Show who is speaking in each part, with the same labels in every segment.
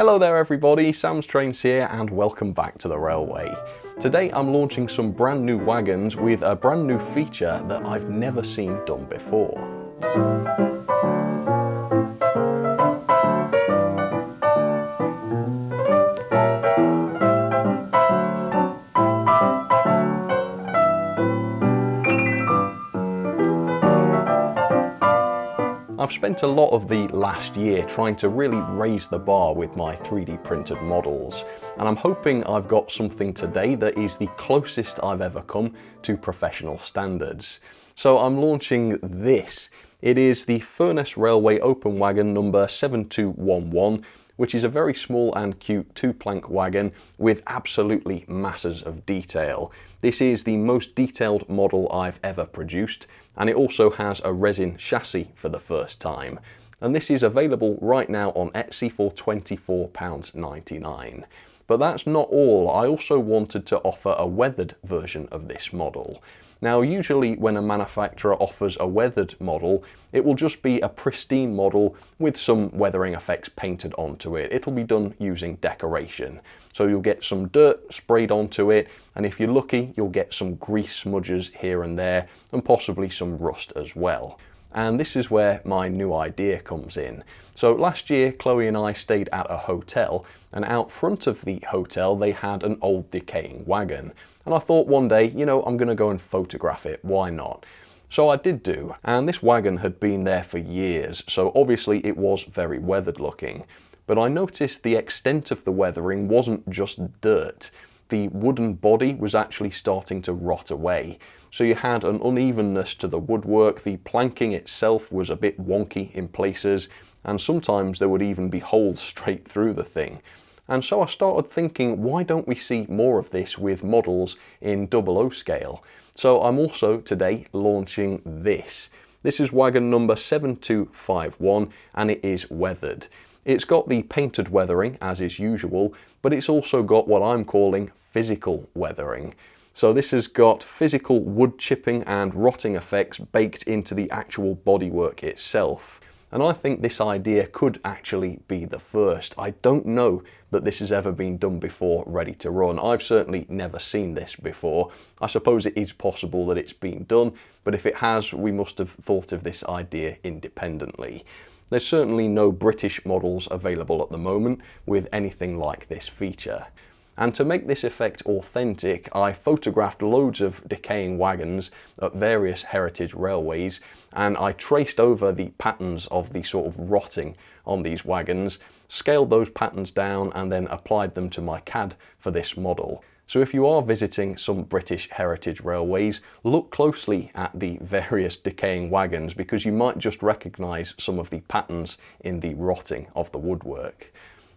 Speaker 1: Hello there everybody, Sam's Trains here and welcome back to the railway. Today I'm launching some brand new wagons with a brand new feature that I've never seen done before. I've spent a lot of the last year trying to really raise the bar with my 3D printed models, and I'm hoping I've got something today that is the closest I've ever come to professional standards. So I'm launching this. It is the Furness Railway Open Wagon number 7211, which is a very small and cute two-plank wagon with absolutely masses of detail. This is the most detailed model I've ever produced, and it also has a resin chassis for the first time. And this is available right now on Etsy for £24.99. But that's not all. I also wanted to offer a weathered version of this model. Now, usually when a manufacturer offers a weathered model, it will just be a pristine model with some weathering effects painted onto it. It'll be done using decoration. So you'll get some dirt sprayed onto it, and if you're lucky, you'll get some grease smudges here and there, and possibly some rust as well. And this is where my new idea comes in. So last year, Chloe and I stayed at a hotel, and out front of the hotel they had an old decaying wagon. And I thought one day, you know, I'm going to go and photograph it, why not? So I did do, and this wagon had been there for years, so obviously it was very weathered looking. But I noticed the extent of the weathering wasn't just dirt. The wooden body was actually starting to rot away. So you had an unevenness to the woodwork, the planking itself was a bit wonky in places, and sometimes there would even be holes straight through the thing. And so I started thinking, why don't we see more of this with models in 00 scale? So I'm also today launching this. This is wagon number 7251 and it is weathered. It's got the painted weathering as is usual, but it's also got what I'm calling physical weathering. So this has got physical wood chipping and rotting effects baked into the actual bodywork itself. And I think this idea could actually be the first. I don't know that this has ever been done before ready to run. I've certainly never seen this before. I suppose it is possible that it's been done, but if it has, we must have thought of this idea independently. There's certainly no British models available at the moment with anything like this feature. And to make this effect authentic, I photographed loads of decaying wagons at various heritage railways, and I traced over the patterns of the sort of rotting on these wagons, scaled those patterns down, and then applied them to my CAD for this model. So if you are visiting some British heritage railways, look closely at the various decaying wagons because you might just recognise some of the patterns in the rotting of the woodwork.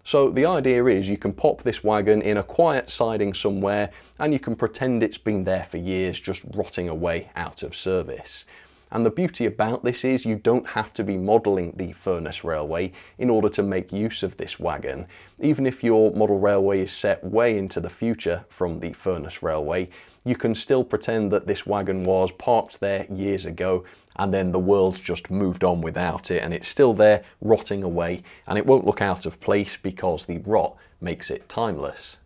Speaker 1: So the idea is you can pop this wagon in a quiet siding somewhere and you can pretend it's been there for years just rotting away out of service. And the beauty about this is you don't have to be modelling the Furness Railway in order to make use of this wagon. Even if your model railway is set way into the future from the Furness Railway, you can still pretend that this wagon was parked there years ago and then the world's just moved on without it and it's still there rotting away, and it won't look out of place because the rot makes it timeless.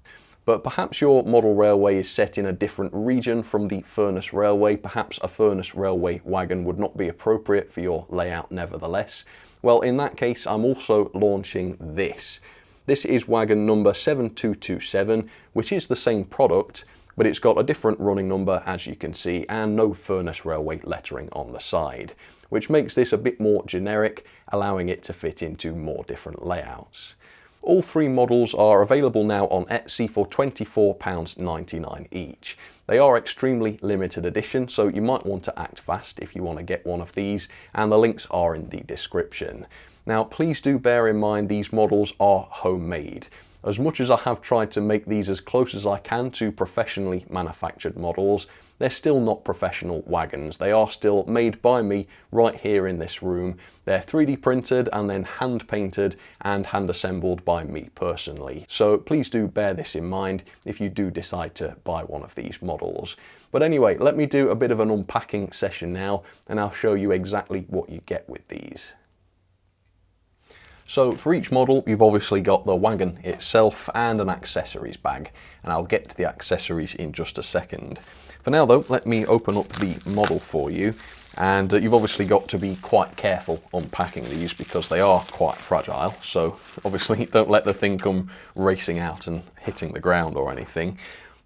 Speaker 1: But perhaps your model railway is set in a different region from the Furness Railway. Perhaps a Furness Railway wagon would not be appropriate for your layout nevertheless. Well, in that case, I'm also launching this. This is wagon number 7227, which is the same product, but it's got a different running number as you can see and no Furness Railway lettering on the side, which makes this a bit more generic, allowing it to fit into more different layouts. All three models are available now on Etsy for £24.99 each. They are extremely limited edition, so you might want to act fast if you want to get one of these, and the links are in the description. Now, please do bear in mind these models are homemade. As much as I have tried to make these as close as I can to professionally manufactured models, they're still not professional wagons. They are still made by me right here in this room. They're 3D printed and then hand painted and hand assembled by me personally. So please do bear this in mind if you do decide to buy one of these models. But anyway, let me do a bit of an unpacking session now and I'll show you exactly what you get with these. So for each model, you've obviously got the wagon itself and an accessories bag, and I'll get to the accessories in just a second. For now though, let me open up the model for you, and you've obviously got to be quite careful unpacking these because they are quite fragile, so obviously don't let the thing come racing out and hitting the ground or anything.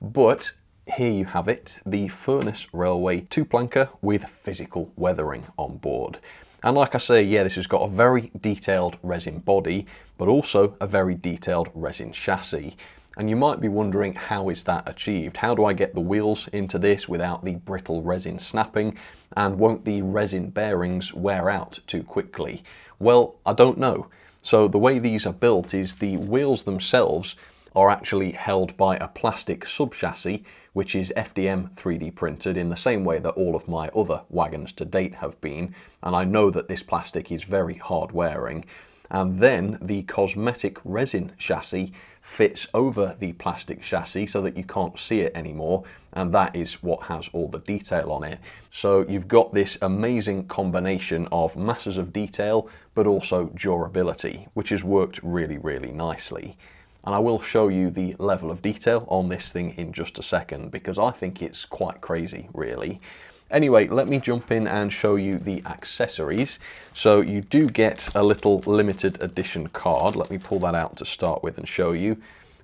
Speaker 1: But here you have it, the Furnace Railway 2-planker with physical weathering on board. And like I say, yeah, this has got a very detailed resin body, but also a very detailed resin chassis. And you might be wondering, how is that achieved? How do I get the wheels into this without the brittle resin snapping? And won't the resin bearings wear out too quickly? Well, I don't know. So the way these are built is the wheels themselves are actually held by a plastic sub-chassis, which is FDM 3D printed in the same way that all of my other wagons to date have been. And I know that this plastic is very hard wearing. And then the cosmetic resin chassis fits over the plastic chassis so that you can't see it anymore, and that is what has all the detail on it. So you've got this amazing combination of masses of detail but also durability, which has worked really, really nicely. And I will show you the level of detail on this thing in just a second because I think it's quite crazy, really. Anyway, let me jump in and show you the accessories. So you do get a little limited edition card. Let me pull that out to start with and show you.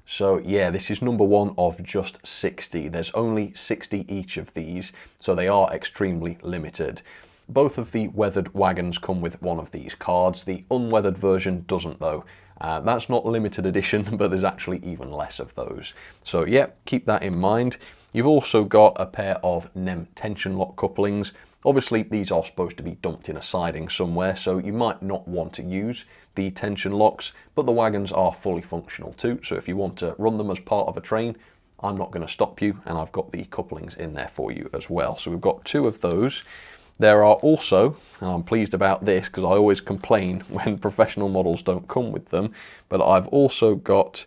Speaker 1: So yeah, this is number one of just 60. There's only 60 each of these, so they are extremely limited. Both of the weathered wagons come with one of these cards. The unweathered version doesn't though. That's not limited edition, but there's actually even less of those. So yeah, keep that in mind. You've also got a pair of NEM tension lock couplings. Obviously these are supposed to be dumped in a siding somewhere, so you might not want to use the tension locks, but the wagons are fully functional too, so if you want to run them as part of a train, I'm not going to stop you, and I've got the couplings in there for you as well. So we've got two of those. There are also, and I'm pleased about this because I always complain when professional models don't come with them, but I've also got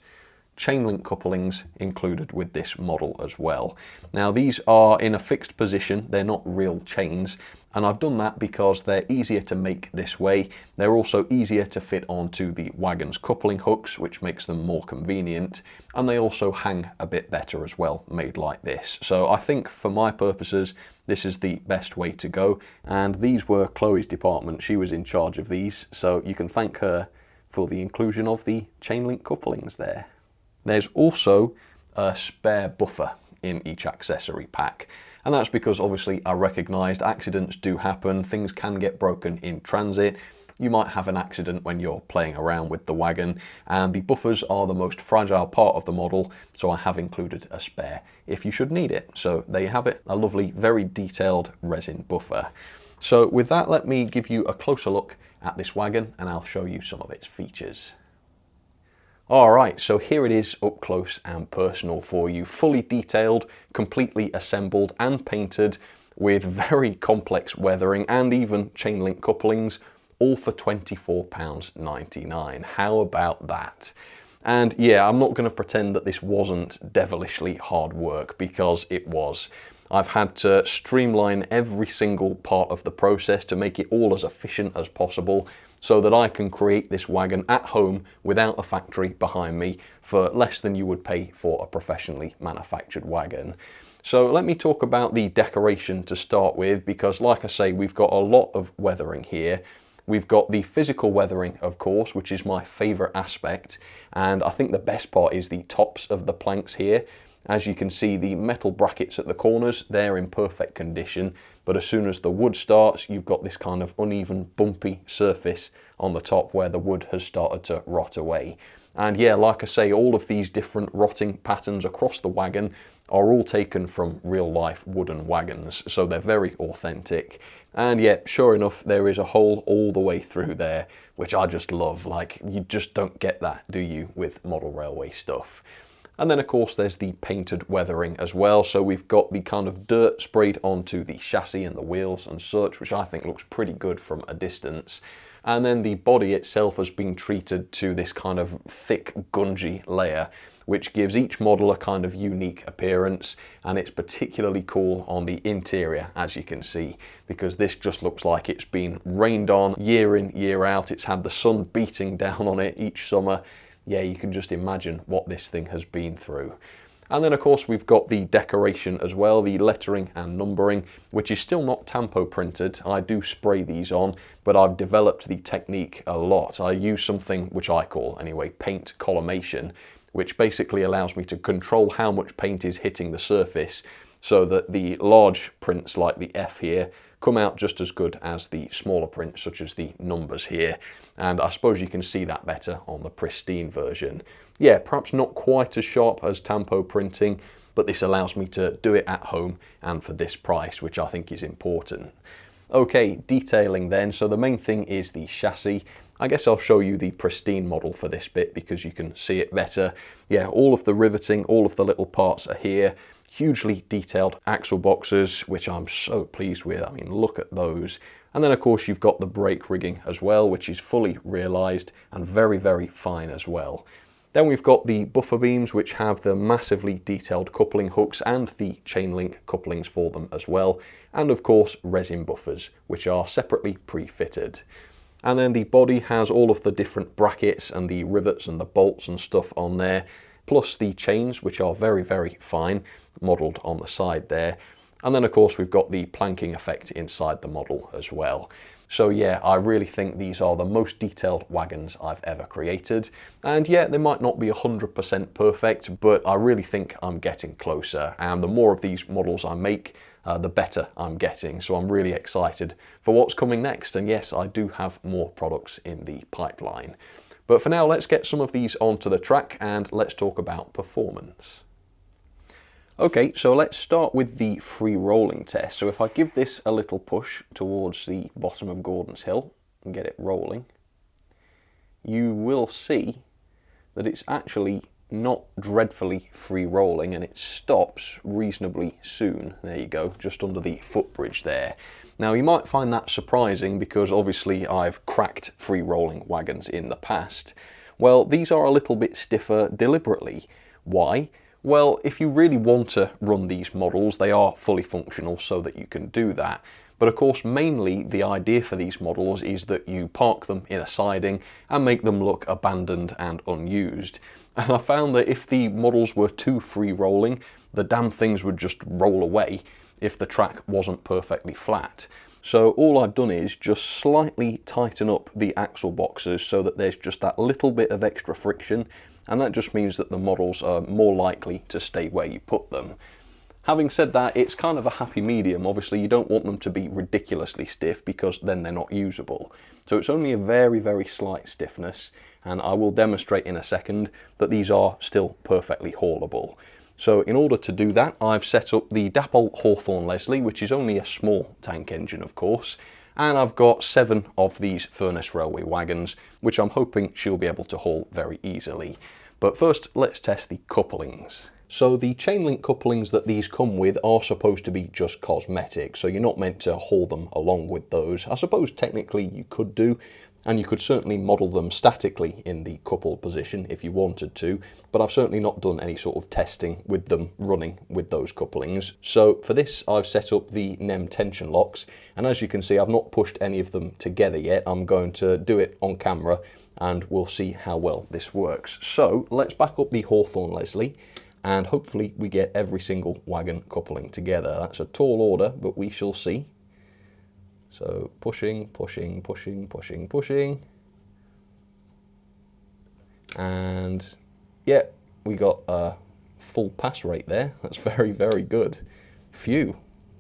Speaker 1: chain link couplings included with this model as well. Now these are in a fixed position, they're not real chains, and I've done that because they're easier to make this way. They're also easier to fit onto the wagon's coupling hooks, which makes them more convenient, and they also hang a bit better as well, made like this. So I think for my purposes, this is the best way to go, and these were Chloe's department. She was in charge of these, so you can thank her for the inclusion of the chain link couplings there. There's also a spare buffer in each accessory pack, and that's because obviously I recognised accidents do happen, things can get broken in transit. You might have an accident when you're playing around with the wagon, and the buffers are the most fragile part of the model, so I have included a spare if you should need it. So there you have it, a lovely, very detailed resin buffer. So with that, let me give you a closer look at this wagon and I'll show you some of its features. Alright, so here it is up close and personal for you, fully detailed, completely assembled and painted with very complex weathering and even chain link couplings, all for £24.99. How about that? And yeah, I'm not going to pretend that this wasn't devilishly hard work, because it was. I've had to streamline every single part of the process to make it all as efficient as possible so that I can create this wagon at home without a factory behind me for less than you would pay for a professionally manufactured wagon. So let me talk about the decoration to start with, because like I say, we've got a lot of weathering here. We've got the physical weathering, of course, which is my favourite aspect, and I think the best part is the tops of the planks here. As you can see, the metal brackets at the corners, they're in perfect condition, but as soon as the wood starts, you've got this kind of uneven, bumpy surface on the top where the wood has started to rot away. And yeah, like I say, all of these different rotting patterns across the wagon are all taken from real life wooden wagons, so they're very authentic. And yet, sure enough, there is a hole all the way through there, which I just love. Like, you just don't get that, do you, with model railway stuff? And then of course there's the painted weathering as well. So we've got the kind of dirt sprayed onto the chassis and the wheels and such, which I think looks pretty good from a distance. And then the body itself has been treated to this kind of thick gungy layer, which gives each model a kind of unique appearance, and it's particularly cool on the interior, as you can see, because this just looks like it's been rained on year in, year out. It's had the sun beating down on it each summer. Yeah, you can just imagine what this thing has been through. And then of course we've got the decoration as well, the lettering and numbering, which is still not tampo printed. I do spray these on, but I've developed the technique a lot. I use something which I call, anyway, paint collimation, which basically allows me to control how much paint is hitting the surface so that the large prints like the F here come out just as good as the smaller prints, such as the numbers here. And I suppose you can see that better on the pristine version. Yeah, perhaps not quite as sharp as tampo printing, but this allows me to do it at home and for this price, which I think is important. Okay, detailing then. So the main thing is the chassis. I guess I'll show you the pristine model for this bit because you can see it better. Yeah, all of the riveting, all of the little parts are here. Hugely detailed axle boxes, which I'm so pleased with. I mean, look at those. And then of course you've got the brake rigging as well, which is fully realised and very, very fine as well. Then we've got the buffer beams, which have the massively detailed coupling hooks and the chain link couplings for them as well. And of course resin buffers, which are separately pre-fitted. And then the body has all of the different brackets and the rivets and the bolts and stuff on there, plus the chains, which are very, very fine, modelled on the side there. And then of course we've got the planking effect inside the model as well. So yeah, I really think these are the most detailed wagons I've ever created. And yeah, they might not be 100% perfect, but I really think I'm getting closer. And the more of these models I make, the better I'm getting. So I'm really excited for what's coming next. And yes, I do have more products in the pipeline. But for now, let's get some of these onto the track and let's talk about performance. Okay, so let's start with the free rolling test. So if I give this a little push towards the bottom of Gordon's Hill and get it rolling, you will see that it's actually not dreadfully free rolling and it stops reasonably soon. There you go, just under the footbridge there. Now you might find that surprising because obviously I've cracked free rolling wagons in the past. Well, these are a little bit stiffer deliberately. Why? Well, if you really want to run these models, they are fully functional so that you can do that. But of course, mainly the idea for these models is that you park them in a siding and make them look abandoned and unused. And I found that if the models were too free rolling, the damn things would just roll away if the track wasn't perfectly flat. So all I've done is just slightly tighten up the axle boxes so that there's just that little bit of extra friction, and that just means that the models are more likely to stay where you put them. Having said that, it's kind of a happy medium. Obviously you don't want them to be ridiculously stiff because then they're not usable. So it's only a very, very slight stiffness, and I will demonstrate in a second that these are still perfectly haulable. So in order to do that, I've set up the Dapol Hawthorne Leslie, which is only a small tank engine of course, and I've got 7 of these Furness Railway wagons, which I'm hoping she'll be able to haul very easily. But first, let's test the couplings. So the chain link couplings that these come with are supposed to be just cosmetic, so you're not meant to haul them along with those. I suppose technically you could do, and you could certainly model them statically in the coupled position if you wanted to, but I've certainly not done any sort of testing with them running with those couplings. So for this I've set up the NEM tension locks, and as you can see I've not pushed any of them together yet. I'm going to do it on camera and we'll see how well this works. So let's back up the Hawthorne Leslie and hopefully we get every single wagon coupling together. That's a tall order, but we shall see. So pushing, pushing, pushing, pushing, pushing. And yeah, we got a full pass rate there. That's very, very good. Phew,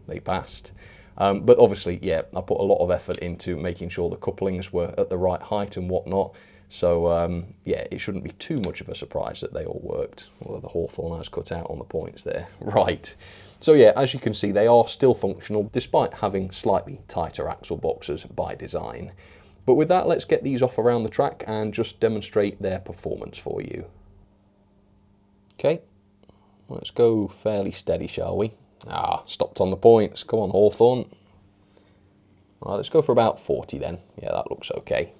Speaker 1: they passed. But obviously, yeah, I put a lot of effort into making sure the couplings were at the right height and whatnot. So yeah, it shouldn't be too much of a surprise that they all worked. Although the Hawthorne has cut out on the points there. Right. So yeah, as you can see, they are still functional despite having slightly tighter axle boxes by design. But with that, let's get these off around the track and just demonstrate their performance for you. Okay, let's go fairly steady, shall we? Ah, stopped on the points. Come on, Hawthorne. Right, let's go for about 40 then. Yeah, that looks okay.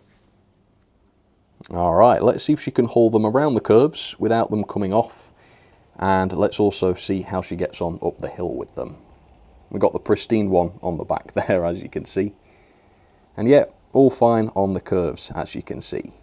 Speaker 1: All right, let's see if she can haul them around the curves without them coming off. And let's also see how she gets on up the hill with them. We've got the pristine one on the back there, as you can see. And yeah, all fine on the curves, as you can see.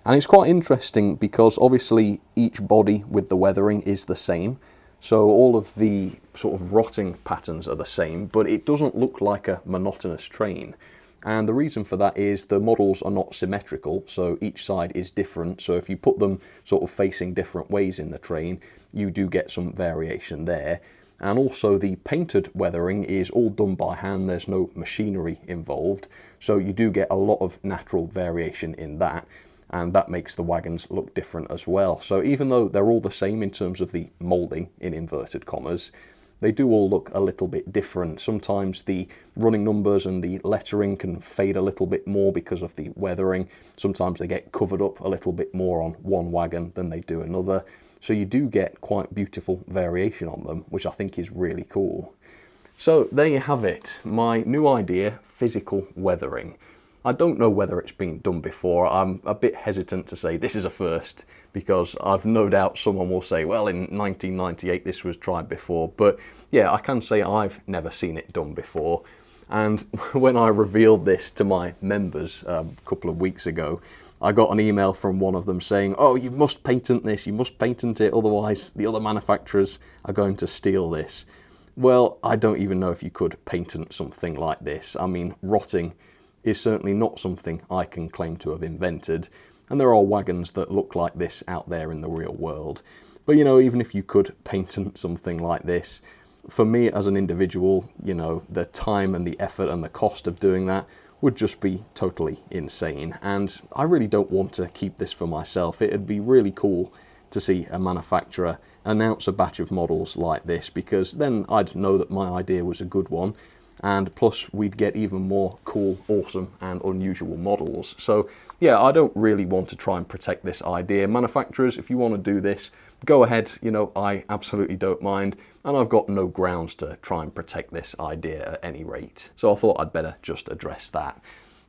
Speaker 1: And it's quite interesting because obviously each body with the weathering is the same. So all of the sort of rotting patterns are the same, but it doesn't look like a monotonous train. And the reason for that is the models are not symmetrical, so each side is different. So if you put them sort of facing different ways in the train, you do get some variation there. And also the painted weathering is all done by hand, there's no machinery involved. So you do get a lot of natural variation in that. And that makes the wagons look different as well. So even though they're all the same in terms of the moulding, in inverted commas, they do all look a little bit different. Sometimes the running numbers and the lettering can fade a little bit more because of the weathering. Sometimes they get covered up a little bit more on one wagon than they do another. So you do get quite beautiful variation on them, which I think is really cool. So there you have it, my new idea, physical weathering. I don't know whether it's been done before. I'm a bit hesitant to say this is a first because I've no doubt someone will say, well, in 1998 this was tried before. But yeah, I can say I've never seen it done before. And when I revealed this to my members a couple of weeks ago, I got an email from one of them saying, oh, you must patent this, you must patent it, otherwise the other manufacturers are going to steal this. Well, I don't even know if you could patent something like this. I mean, rotting is certainly not something I can claim to have invented, and there are wagons that look like this out there in the real world. But you know, even if you could patent something like this, for me as an individual, you know, the time and the effort and the cost of doing that would just be totally insane. And I really don't want to keep this for myself. It'd be really cool to see a manufacturer announce a batch of models like this, because then I'd know that my idea was a good one. And plus we'd get even more cool, awesome and unusual models. So yeah, I don't really want to try and protect this idea. Manufacturers, if you want to do this, go ahead, you know, I absolutely don't mind. And I've got no grounds to try and protect this idea at any rate. So I thought I'd better just address that.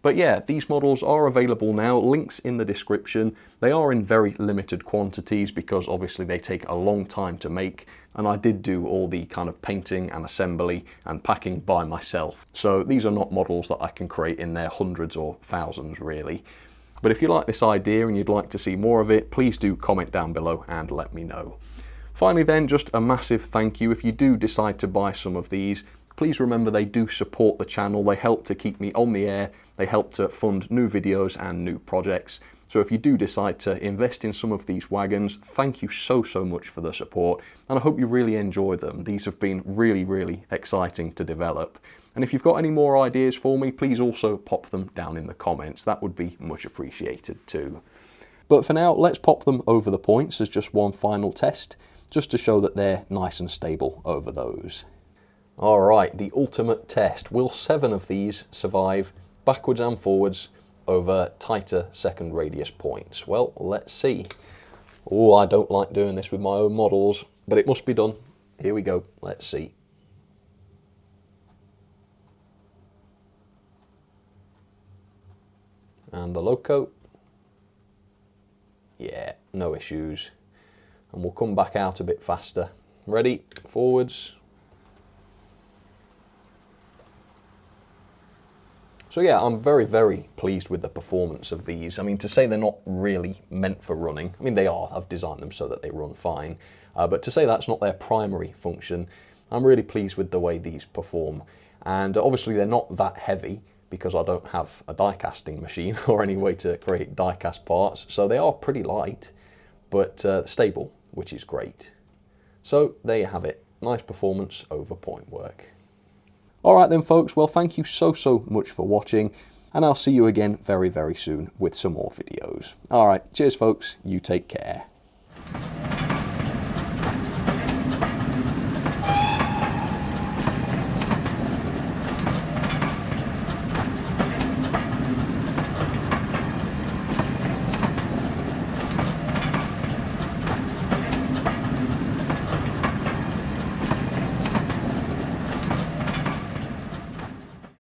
Speaker 1: But yeah, these models are available now, links in the description. They are in very limited quantities because obviously they take a long time to make, and I did do all the kind of painting and assembly and packing by myself. So these are not models that I can create in their hundreds or thousands really. But if you like this idea and you'd like to see more of it, please do comment down below and let me know. Finally then, just a massive thank you. If you do decide to buy some of these, please remember they do support the channel. They help to keep me on the air. They help to fund new videos and new projects. So if you do decide to invest in some of these wagons, thank you so much for the support. And I hope you really enjoy them. These have been really exciting to develop. And if you've got any more ideas for me, please also pop them down in the comments. That would be much appreciated too. But for now, let's pop them over the points as just one final test, just to show that they're nice and stable over those. All right, the ultimate test. Will 7 of these survive backwards and forwards over tighter second radius points? Well, let's see. Oh, I don't like doing this with my own models, but it must be done. Here we go, let's see. And the loco. Yeah, no issues. And we'll come back out a bit faster. Ready, forwards. So yeah, I'm very pleased with the performance of these. I mean, to say they're not really meant for running, I mean they are, I've designed them so that they run fine, but to say that's not their primary function, I'm really pleased with the way these perform. And obviously they're not that heavy because I don't have a die casting machine or any way to create die cast parts, so they are pretty light, but stable, which is great. So there you have it, nice performance over point work. Alright then folks, well thank you so much for watching, and I'll see you again very soon with some more videos. Alright, cheers folks, you take care.